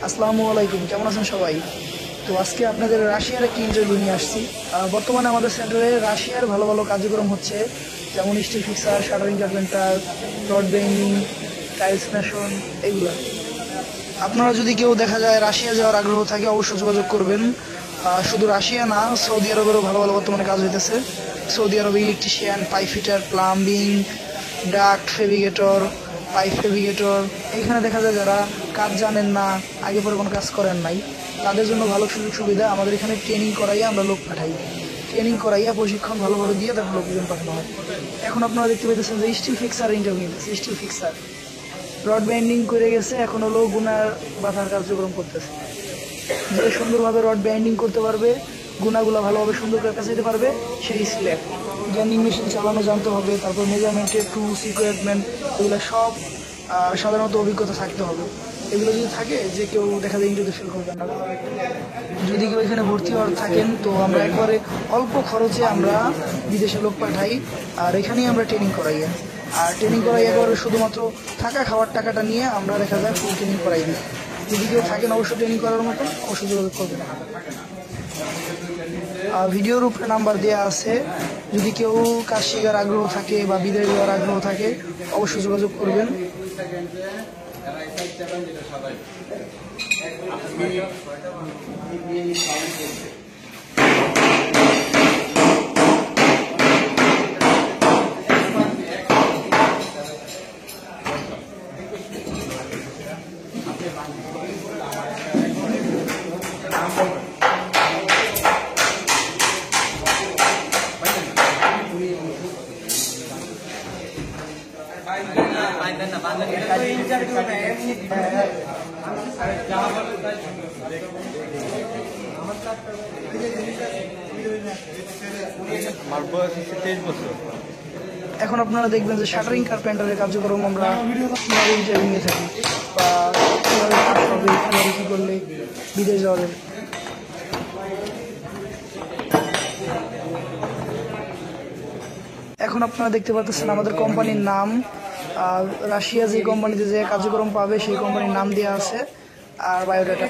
আসসালামু আলাইকুম, কেমন আছেন সবাই? তো আজকে আপনাদের রাশিয়ার একটি ইন্টারভিউ নিয়ে আসছি। বর্তমানে আমাদের সেন্টারে রাশিয়ার ভালো ভালো কার্যক্রম হচ্ছে, যেমন still fixer, shuttering carpenter, rod bending, tiles mason, এইগুলো। আপনারা যদি কেউ দেখা যায় রাশিয়া যাওয়ার আগ্রহ থাকে অবশ্যই যোগাযোগ করবেন। শুধু রাশিয়া না, সৌদি আরবেরও ভালো ভালো বর্তমানে কাজ হইতেছে। সৌদি আরবে electrician, pipe fitter, plumbing, duct fabricator, pipe fabricator. এইখানে দেখা যায় যারা কাজ জানেন না, আগে পরে কোনো কাজ করেন নাই, তাদের জন্য ভালো সুযোগ সুবিধা। আমাদের এখানে ট্রেনিং করাইয়া আমরা লোক পাঠাই, ট্রেনিং করাইয়া প্রশিক্ষণ ভালোভাবে দিয়ে তারপর লোকজন পাঠানো হয়। এখন আপনারা দেখতে পাইতেছেন যে স্টিল ফিক্সার ইন্টারভিউ নিতেছে। স্টিল ফিক্সার রড বাইন্ডিং করে গেছে, এখন হলো গুনার বাঁধার কার্যক্রম করতেছে। যে সুন্দরভাবে রড বাইন্ডিং করতে পারবে, গুনাগুলো ভালোভাবে সুন্দর করে কাছে দিতে পারবে, সেই স্ল্যাব। গ্যান্ডিং মেশিন চালানো জানতে হবে, তারপর মেজারমেন্টের টুলস, ইকুইপমেন্ট, এগুলো সব সাধারণত অভিজ্ঞতা থাকতে হবে। এগুলো যদি থাকে, যে কেউ দেখা যায় ইন্টারভিউ ফেল করবে না। যদি কেউ এখানে ভর্তি হওয়ার থাকেন, তো আমরা একবারে অল্প খরচে আমরা বিদেশে লোক পাঠাই, আর এখানেই আমরা ট্রেনিং করাই। আর ট্রেনিং করাই একবারে শুধুমাত্র থাকা খাওয়ার টাকাটা নিয়ে আমরা দেখা যায় ফুল ট্রেনিং করাই দিই। যদি কেউ থাকেন অবশ্যই ট্রেনিং করার মতো, অবশ্যই যোগাযোগ করবেন। ভিডিওর উপরে নাম্বার দেওয়া আছে, যদি কেউ কাজ শেখার আগ্রহ থাকে বা বিদেশ যাওয়ার আগ্রহ থাকে অবশ্যই যোগাযোগ করবেন। এখন আপনারা দেখবেন যে শাটারিং কার্পেন্টারের কার্যক্রম আমরা কীভাবে ইন্টারভিউ নিয়ে থাকি, বা কীভাবে কাজ হবে, কীভাবে কী করলে বিদেশ যাওয়া যাবে। এখন আপনারা দেখতে পাচ্ছেন আমাদের কোম্পানির নাম, রাশিয়া যে কোম্পানিতে যে কার্যক্রম পাবে সেই কোম্পানির নাম দেওয়া আছে, আর বায়োডাটা।